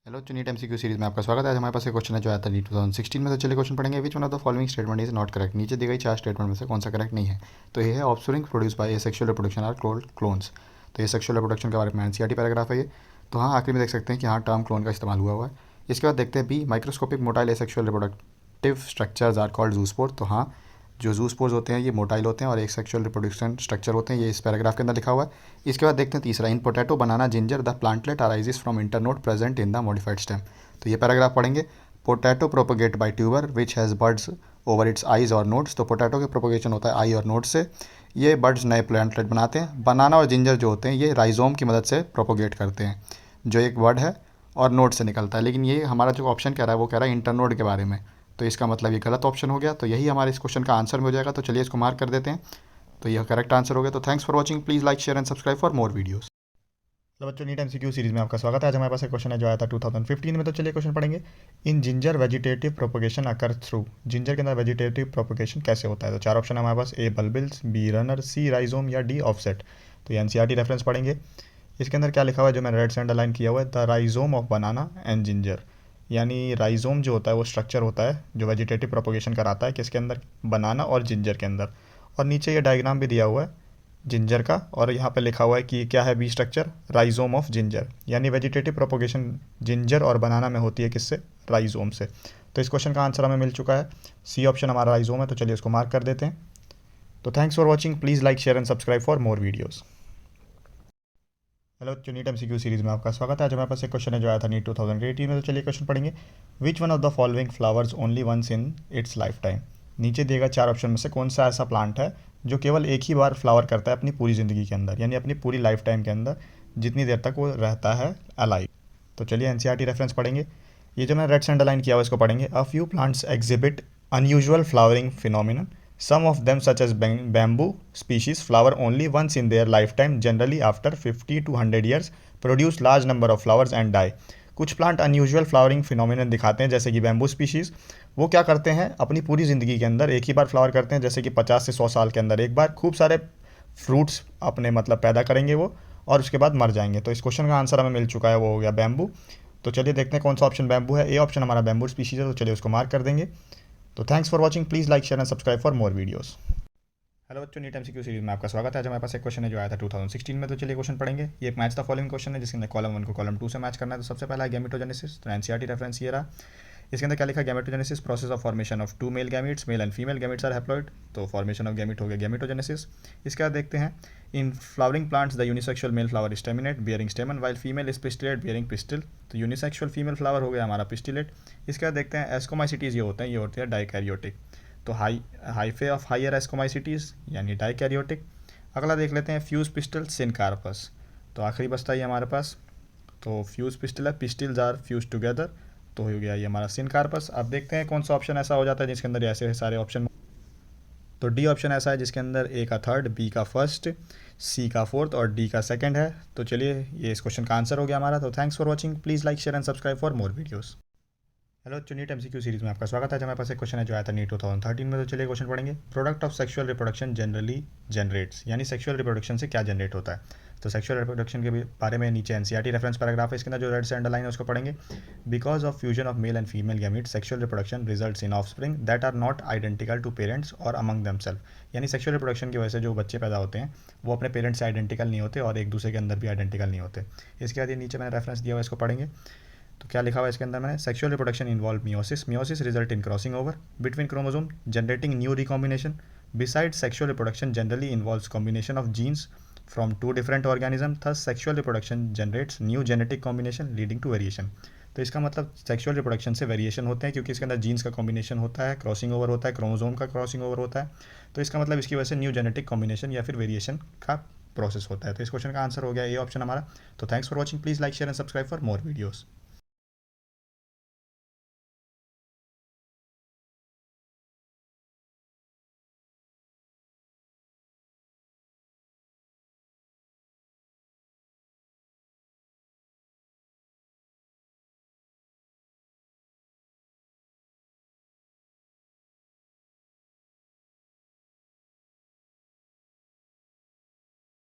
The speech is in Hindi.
हेलो नीट एमसीक्यू सीरीज में आपका स्वागत है। आज हमारे पास एक क्वेश्चन है जो आया था नीट 2016 में। तो चलिए क्वेश्चन पढ़ेंगे। Which one of the following statement is not correct. नीचे दी गई चार स्टेटमेंट में से कौन सा करेक्ट नहीं है। तो ये है offspring produce by sexual reproduction are clones. तो ये सेक्सुअल रिप्रोडक्शन के बारे में एनसीईआरटी पैराग्राफ है ये। तो हाँ, आखिर में देख सकते हैं कि हाँ टर्म क्लोन का इस्तेमाल हुआ है। इसके बाद देखते हैं B microscopic motile sexual reproductive structures are called zoospore. तो हाँ, जो जूस्पोर्स होते हैं ये मोटाइल होते हैं और एक सेक्सुअल रिप्रोडक्शन स्ट्रक्चर होते हैं। ये इस पैराग्राफ के अंदर लिखा हुआ है। इसके बाद देखते हैं तीसरा, in potato banana ginger the plantlet arises from internode present in the modified stem. तो ये पैराग्राफ पढ़ेंगे। Potato propagate by tuber which has birds over its eyes और नोट्स। तो पोटैटो के प्रोपोगेशन होता है आई और नोट से। ये बर्ड्स नए प्लांटलेट बनाते हैं। बनाना और जिंजर जो होते हैं ये राइजोम की मदद से प्रोपोगेट करते हैं, जो एक वर्ड है और नोट से निकलता है। लेकिन ये हमारा जो ऑप्शन कह रहा है वो कह रहा है इंटरनोड के बारे में। तो इसका मतलब ये गलत ऑप्शन हो गया। तो यही हमारे इस क्वेश्चन का आंसर में हो जाएगा। तो चलिए इसको मार्क कर देते हैं। तो यह करेक्ट आंसर हो गया। तो thanks for watching. Please like share and subscribe for more videos. तो बच्चों नीट एमसीक्यू सीरीज में आपका स्वागत है। आज हमारे पास एक क्वेश्चन है जो आया था 2015 में। तो चलिए क्वेश्चन पढ़ेंगे। In ginger vegetative propagation occur through. Ginger के अंदर वेजिटेटिव प्रोपोगेशन कैसे होता है। तो चार ऑप्शन है हमारे पास, ए बल्बिल्स, बी रनर, सी राइजोम या डी ऑफसेट। तो ये एनसीईआरटी रेफरेंस पढ़ेंगे। इसके अंदर क्या लिखा हुआ है जो मैंने रेड से अंडरलाइन किया हुआ है, the rhizome of banana and ginger. यानी राइजोम जो होता है वो स्ट्रक्चर होता है जो वेजिटेटिव प्रोपोगेशन कराता है किसके अंदर, बनाना और जिंजर के अंदर। और नीचे ये डायग्राम भी दिया हुआ है जिंजर का, और यहाँ पे लिखा हुआ है कि क्या है B structure, rhizome of ginger. यानी वेजिटेटिव प्रोपोगेशन जिंजर और बनाना में होती है किससे, राइजोम से। तो इस क्वेश्चन का आंसर हमें मिल चुका है, सी ऑप्शन हमारा राइजोम है। तो चलिए इसको मार्क कर देते हैं। तो thanks for watching. Please like share and subscribe for more videos. Hello NEET MCQ series में आपका स्वागत है। आज हमारे पास एक क्वेश्चन है जो आया था नीट 2018 में। तो चलिए क्वेश्चन पढ़ेंगे। Which one of the following flowers only once in its lifetime. नीचे दिएगा चार ऑप्शन में से कौन सा ऐसा प्लांट है जो केवल एक ही बार फ्लावर करता है अपनी पूरी ज़िंदगी के अंदर, यानी अपनी पूरी लाइफ टाइम के अंदर जितनी देर तक वो रहता है अलाइव। तो चलिए एनसीईआरटी रेफरेंस पढ़ेंगे। ये जो मैंने रेड से अंडरलाइन किया हुआ इसको पढ़ेंगे। A few plants exhibit unusual flowering phenomenon. Some of them, such as bamboo species, flower only once in their lifetime, generally after 50 to 100 years, produce large number of flowers and die. कुछ प्लांट अनयूजुअल फ्लावरिंग फिनोमिनन दिखाते हैं, जैसे कि बैम्बू स्पीशीज़। वो क्या करते हैं अपनी पूरी ज़िंदगी के अंदर एक ही बार फ्लावर करते हैं, जैसे कि 50 से 100 साल के अंदर एक बार खूब सारे फ्रूट्स अपने मतलब पैदा करेंगे वो, और उसके बाद मर जाएंगे। तो इस क्वेश्चन का आंसर हमें मिल चुका है, वो हो गया बैम्बू। तो चलिए देखते हैं कौन सा ऑप्शन बैम्बू है। ए ऑप्शन हमारा बैम्बू स्पीशीज़ है। तो चलिए उसको मार्क कर देंगे। तो thanks for watching. Please like share and subscribe for more videos. Hello बच्चों नीट एमसीक्यू सीरीज में आपका स्वागत है। आज हमारे पास एक क्वेश्चन है जो आया था 2016 में। तो चलिए क्वेश्चन पढ़ेंगे। ये एक मैच द फॉलोइंग क्वेश्चन है जिसके अंदर कॉलम 1 को कॉलम 2 से मैच करना है। तो सबसे पहला है गैमेटोजेनेसिस। तो एनसीईआरटी रेफरेंस ये रहा। इसके अंदर क्या लिखा है, gametogenesis process of formation of two male gametes, male and female gametes are haploid. तो फॉर्मेशन ऑफ गैमेट हो गया गैमेटोजेनेसिस। इसके बाद देखते हैं, in flowering plants the unisexual male flower staminate bearing stamen while female is pistillate bearing pistil. तो यूनिसेक्सुअल फीमेल फ्लावर हो गया हमारा पिस्टिलेट। इसके बाद देखते हैं एस्कोमाइसिटीज़ ये होते हैं, ये होते हैं डाइकैरियोटिक। तो हाइफे ऑफ हायर एस्कोमाइसिटीज़ यानी डाइकैरियोटिक। अगला देख लेते हैं, फ्यूज पिस्टल सिनकार्पस। तो आखिरी बचता है हमारे पास। तो फ्यूज पिस्टल है, पिस्टिल्स आर फ्यूज टुगेदर। तो हो गया ये हमारा सिनकार्पस। अब देखते हैं कौन सा ऑप्शन ऐसा हो जाता है जिसके अंदर ऐसे सारे ऑप्शन। तो डी ऑप्शन ऐसा है जिसके अंदर ए का थर्ड, बी का फर्स्ट, सी का फोर्थ और डी का सेकंड है। तो चलिए ये इस क्वेश्चन का आंसर हो गया हमारा। तो thanks for watching. Please like share and subscribe for more videos. Hello NEET MCQ series में आपका स्वागत है। आज हमारे पास एक क्वेश्चन है जो आया था नीट 2013 में। तो चलिए क्वेश्चन पढ़ेंगे। Product of sexual reproduction generally generates, यानी सेक्सुअल रिप्रोडक्शन से क्या जनरेट होता है। तो सेक्सुअल रिप्रोडक्शन के बारे में नीचे एनसीईआरटी रेफरेंस पैराग्राफ है, इसके अंदर जो रेड से अंडरलाइन है उसको पढ़ेंगे। Because of fusion of male and female gametes sexual reproduction results in offspring that are not identical to parents और अमंग देमसेल्फ। यानी सेक्सुअल रिप्रोडक्शन की वजह से जो बच्चे पैदा होते हैं वो अपने पेरेंट्स से आइडेंटिकल नहीं होते और एक दूसरे के अंदर भी आइडेंटिकल नहीं होते। इसके बाद ये नीचे मैंने रेफरेंस दिया हुआ है, इसको पढ़ेंगे। तो क्या लिखा हुआ है इसके अंदर मैंने, sexual reproduction involve meiosis, meiosis result in crossing over between chromosome generating new recombination. Beside sexual reproduction generally involves combination of genes from two different organism, thus sexual reproduction generates new genetic combination leading to variation. तो इसका मतलब सेक्सुअल रिप्रोडक्शन से वेरिएशन होते हैं क्योंकि इसके अंदर जीन्स का कॉम्बिनेशन होता है, क्रॉसिंग ओवर होता है, क्रोमोसोम का क्रॉसिंग ओवर होता है। तो इसका मतलब इसकी वजह से न्यू जेनेटिक कॉम्बिनेशन या फिर वेरिएशन का प्रोसेस होता है। तो इस क्वेश्चन का आंसर हो गया ए ऑप्शन हमारा। तो thanks for watching. Please like share and subscribe for more videos.